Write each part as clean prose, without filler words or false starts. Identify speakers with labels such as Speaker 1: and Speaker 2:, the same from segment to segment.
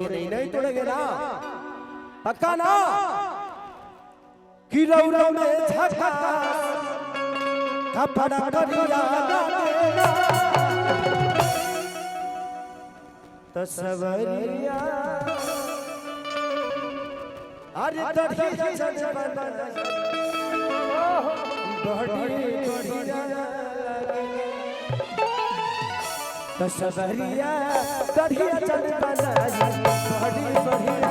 Speaker 1: नहीं नहीं तोड़ेंगे ना, पक्का ना कि रौरौ में झका कपड़ा करिया लगेगा तो सवरिया अरे तड़ही चल बना बड़ी बढ़िया तो सवरिया तड़ही चल बना बड़ी बढ़िया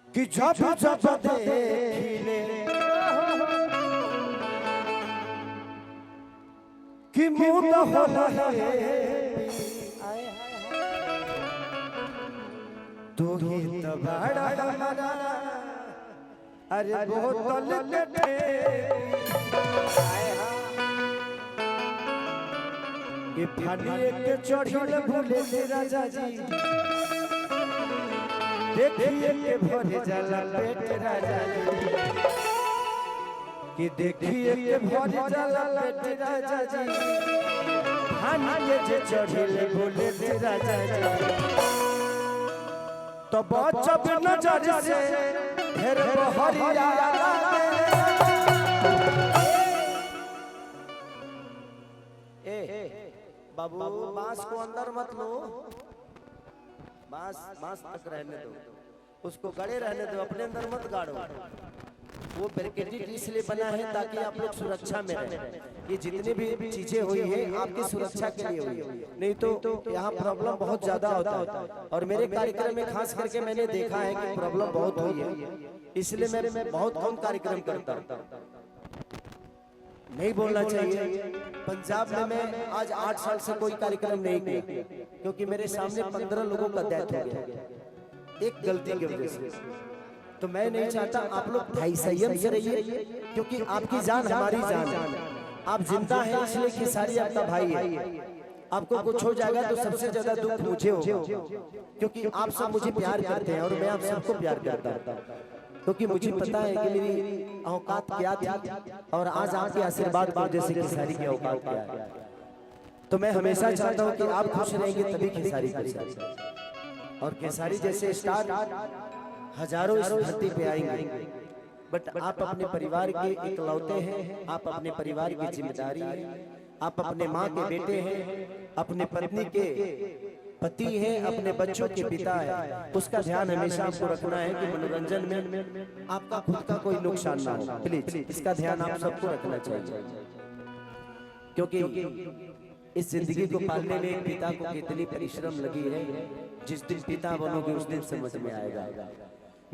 Speaker 1: कि जब जब देखिले कि मूड होला है तू ही तो बड़ा हमारा अरे बोतल के ये फानी के चढ़िल भूले राजा जी देखिए के भरे जाला पेट राजा जी कि देखिए के भरे जाला पेट राजा जी खाना के जे चढ़िले बोले राजा जी तो बचब नजर से ढेर बहरिया ए बाबू बांस को अंदर मत लो, बांस बांस तक रहने दो, उसको गड़े रहने दो, अपने अंदर मत गाड़ो। वो बैरिकेडेड इसलिए बना है ताकि आप लोग सुरक्षा में रहें। ये जितनी भी चीजें हुई है आपकी सुरक्षा के लिए हुई है, नहीं तो यहाँ प्रॉब्लम बहुत ज्यादा होता है। और मेरे कार्यक्रम में खास करके मैंने देखा है कि प्रॉब्लम बहुत हुई है, इसलिए मैं बहुत कम कार्यक्रम करता हूँ। नहीं बोलना चाहिए। पंजाब में मैं आज 8 साल से कोई कार्यक्रम नहीं किया क्योंकि मेरे सामने 15 लोगों का डेथ हो गया एक गलती की वजह से। तो मैं नहीं चाहता, आप लोग भाई संयम से रहिए क्योंकि आपकी जान हमारी जान है। आप जिंदा हैं इसलिए खेसारी आपका भाई है। आपको कुछ हो जाएगा तो सबसे ज्यादा दुख मुझे होगा क्योंकि आप सब मुझे प्यार करते हैं और मैं आप सबको प्यार करता हूँ क्योंकि मुझे पता है कि मेरी औकात क्या थी और आज आपके आशीर्वाद की वजह से खेसारी की औकात क्या है। तो मैं हमेशा चाहता हूँ कि आप खुश रहेंगे तभी खेसारी खुश। और खेसारी जैसे स्टार हजारों इस धरती पे आएंगे, बट आप अपने परिवार के इकलौते हैं, आप अपने परिवार की जिम्मेदारी है, आप अपने माँ के बेटे हैं, अपने पत्नी के पति है, अपने बच्चों के पिता है। उसका ध्यान हमेशा आपको रखना है कि मनोरंजन में आपका खुद का कोई नुकसान ना हो। प्लीज इसका ध्यान आप सबको रखना चाहिए क्योंकि इस जिंदगी को पालने में पिता को कितनी परिश्रम लगी है। जिस दिन पिता बनोगे उस दिन समझ में आएगा।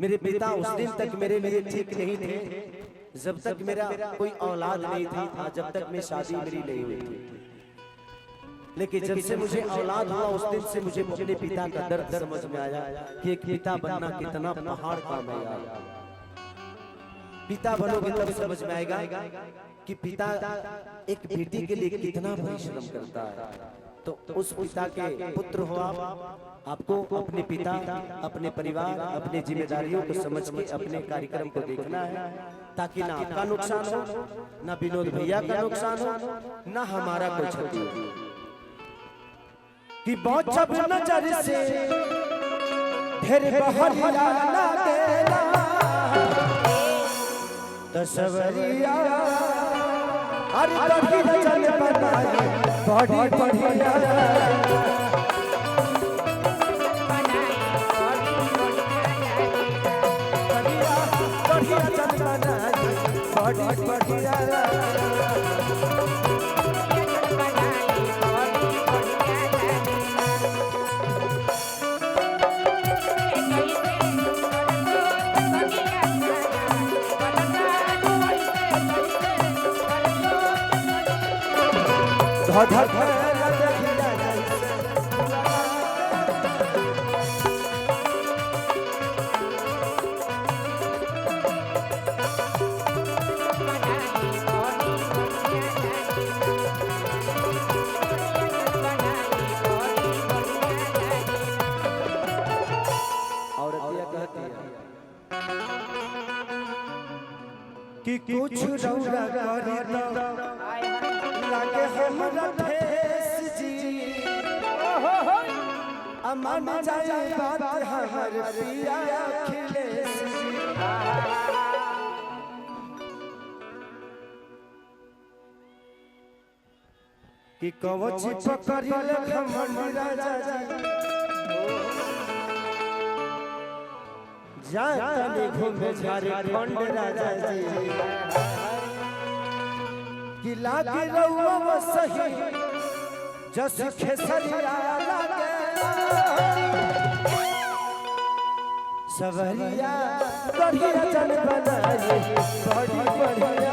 Speaker 1: मेरे पिता उस दिन तक मेरे लिए ठीक नहीं थे जब तक मेरा कोई औलाद नहीं था, जब तक मैं शादी मेरी नहीं हुई थी। लेकिन जब से मुझे औलाद हुआ उस दिन से मुझे अपने पिता का दर्द समझ में आया कि एक पिता बनना कितना पहाड़ काम है यार। पिता बनोगे तब समझ में आएगा कि पिता एक बेटी के लिए कितना परिश्रम करता है। तो उस पिता के पुत्र हो आपको अपने पिता, अपने परिवार, अपने जिम्मेदारियों को समझ के अपने कार्यक्रम को देखना है ताकि ना आपका नुकसान हो, ना विनोद भैया का नुकसान हो, ना हमारा कोई क्षति हो। कि बचब नजर से ढेर बहरिया लगेला तसवरिया अरे तभी चल बनाई बड़ी बढ़िया बढ़िया चल बनाई बड़ी बढ़िया कि कुछ रौरा करी तो लागे हमरा ठेस जी अमन जाए बात हमर पिया अखिलेश जी कि कवच पकड़ी ले हमर राजा जाने घूमे झारखंड राजा जी कि लागे रउआ सही जस खेसरिया लागे सवरिया बढ़िया जन बनाए बड़ी बढ़िया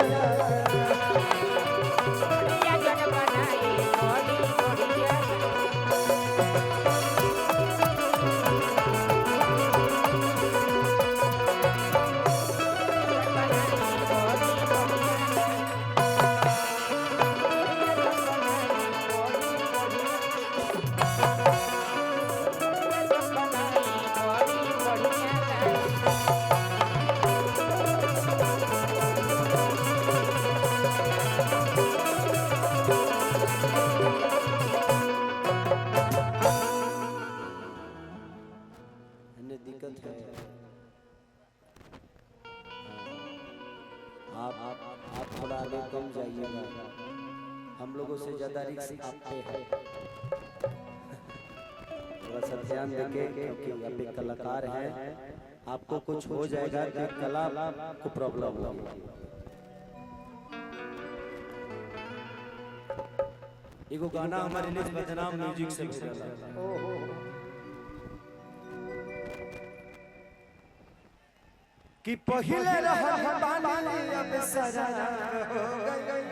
Speaker 1: दिक्कत है। आप थोड़ा आगे कम जाइएगा, हम लोगों से ज्यादा रिस्क आप पे है। थोड़ा सा ध्यान देंगे क्योंकि आप एक कलाकार हैं, आपको कुछ हो जाएगा तो कला को प्रॉब्लम होगी। एगो गाना हमारे लिए बदनाम म्यूजिक से मिला कि पहिले रहल बानी अब सजना हो गई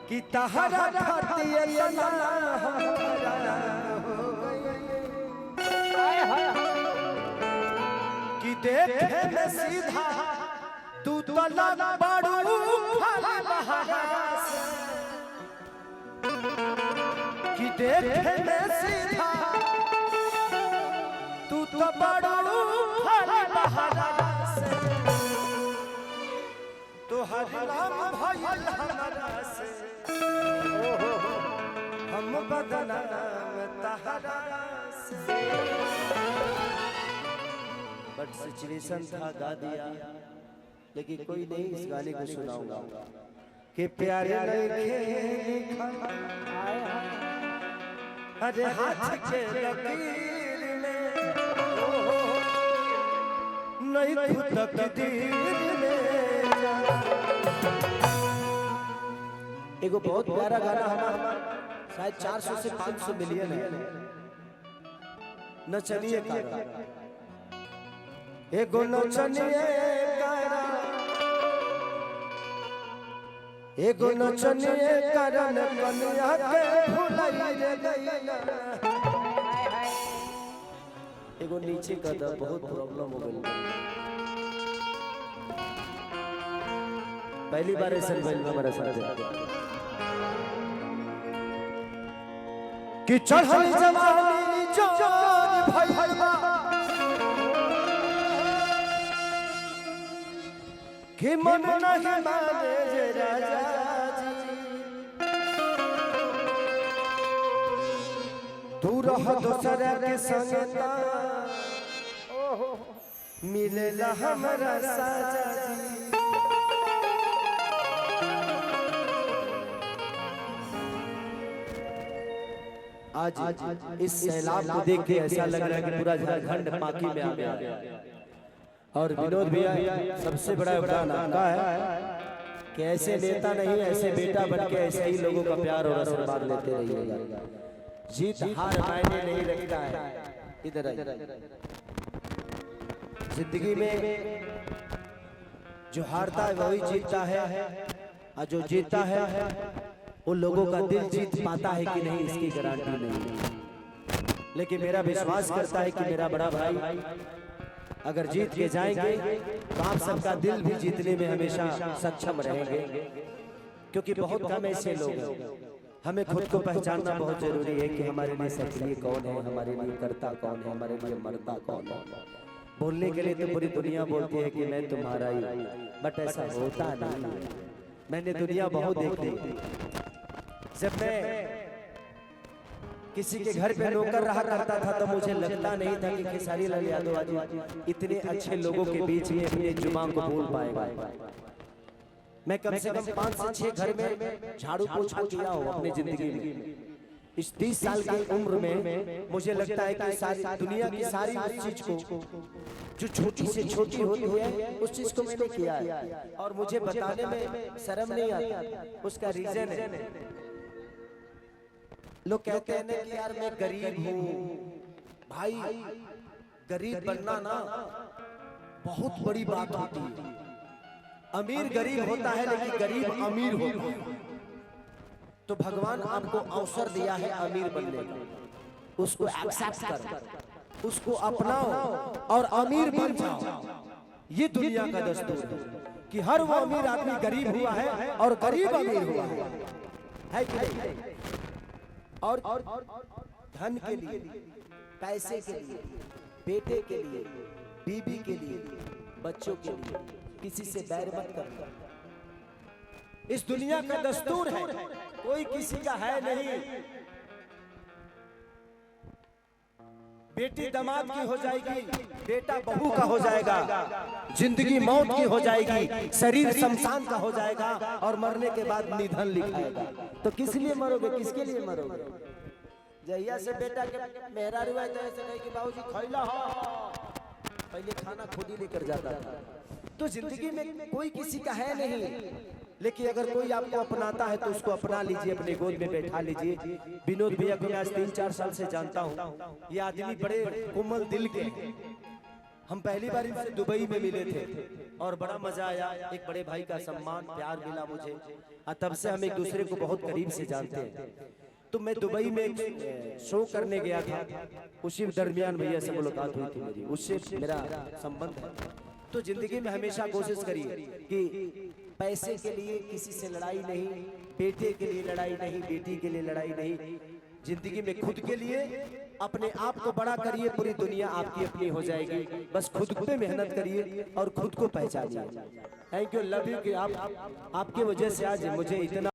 Speaker 1: कि तहरा खातिर तना हमरा हो गई कि देखे में सीधा तू तो लग बड़ू खाली बहारा कि देखे में सीधा तू तो बड़ू खाली बहारा से तो हर नाम भइल हमरा से हम बदनाम तहरा से बट सिचुएशन था गा दिया, लेकिन कोई नहीं इस गाने को सुनाऊंगा कि प्यारे लिखा अरे हाथ के लकीर में नहीं खुद तकदीर में। एगो बहुत प्यारा गाना हमारा शायद 400 से 500 मिलियन है, नचनिए कारा एगो नचनिए कारा एगो नचनिए कारण कन्या के भुलाई रे गईला। एगो नीचे का द बहुत प्रॉब्लम हो गई, पहली बार ऐसा भइल हमारा साथ कि चढ़ल जवानी जोर भइल बा कि मन नहीं माने जे राजा जी तू रह दोसर के संग मिलेला हमरा साजा जी। आज इस सैलाब को देख के ऐसा लग रहा है कि पूरा झारखंड पाकी में आ गया। और विनोद भैया सबसे बड़ा योगदान आपका है कि ऐसे नेता नहीं, ऐसे बेटा बन के ऐसे ही लोगों का प्यार और आशीर्वाद लेते रहिएगा। जीत हार मायने नहीं रखता है। इधर जिंदगी में जो हारता है वही जीतता है, और जो जीतता है उन लोगों का दिल जीत पाता है कि नहीं इसकी गारंटी नहीं है। लेकिन मेरा विश्वास करता है कि मेरा बड़ा भाई अगर जीत के जाएंगे तो आप सबका दिल भी जीतने में हमेशा सक्षम रहेंगे, क्योंकि बहुत कम ऐसे लोग हैं। हमें खुद को पहचानना बहुत जरूरी है कि हमारे लिए सक्रिय कौन है, हमारे लिए करता कौन है, हमारे लिए मरता कौन है। बोलने के लिए तो पूरी दुनिया बोलती है कि मैं तुम्हारा ही, बट ऐसा होता नहीं। मैंने दुनिया बहुत देखी। जब मैं किसी के घर पे नौकर रहा करता था तो मुझे लगता नहीं था कि खेसारी लाल यादव आज इतने अच्छे लोगों के बीच में अपने जुबान को बोल पाएगा। मैं कम से कम 5 से 6 घर में झाड़ू पोछा किया हूँ अपनी जिंदगी में। इस 30 साल की उम्र में मुझे लगता है कि सारी दुनिया की सारी उस चीज को जो छोटी से छोटी होती है उस चीज को मैंने किया है, और मुझे बताने में शर्म नहीं आता। उसका रीजन है, लोग कहते हैं कि यार मैं गरीब हूँ। भाई गरीब बनना ना बहुत बड़ी बात होती है। अमीर गरीब होता है लेकिन गरीब अमीर होता है। तो भगवान आपको अवसर दिया है अमीर बनने का, उसको एक्सेप्ट करो, उसको अपनाओ और अमीर बन जाओ। ये दुनिया का दस्तूर है कि हर वो अमीर आदमी गरीब हुआ है और गरीब अमीर हुआ है कि नहीं? और धन के लिए, पैसे के लिए, बेटे के लिए, बीबी के लिए, बच्चों के लिए किसी से बैर मत करना। इस दुनिया का दस्तूर है, कोई किसी का है नहीं। बेटी दामाद की हो जाएगी, बेटा बहू का हो जाएगा, जिंदगी मौत की हो जाएगी, शरीर शमशान का हो जाएगा, और मरने के बाद निधन लिखाएगा। तो किस लिए मरोगे, किसके लिए मरोगे? जहिया से बेटा के मेहरा रुआ तो ऐसे कहे कि बाबूजी खैला हो, पहले खाना खुद ही लेकर जाता था। तो जिंदगी में कोई किसी का है नहीं, लेकिन अगर कोई आपको अपनाता है तो उसको अपना लीजिए, अपने गोद में बैठा लीजिए। विनोद भैया को मैं आज 3-4 साल से जानता हूँ। ये आदमी बड़े कोमल दिल के। हम पहली बार इनसे दुबई में मिले थे और बड़ा मजा आया। एक बड़े भाई का सम्मान प्यार मिला मुझे, और तब से हम एक दूसरे को बहुत करीब से जानते हैं। तो मैं दुबई में एक शो करने गया था, उसी दरमियान भैया से मुलाकात हुई थी मेरी, उससे मेरा संबंध है। तो जिंदगी में हमेशा कोशिश करिए कि पैसे के लिए किसी से लड़ाई नहीं, बेटे के लिए लड़ाई नहीं, बेटी के लिए लड़ाई नहीं। जिंदगी में खुद के लिए अपने आप को बड़ा करिए, पूरी दुनिया आपकी अपनी हो जाएगी। बस खुद पे मेहनत करिए और खुद को पहचानिए। थैंक यू, लव यू कि आपकी वजह से आज मुझे इतना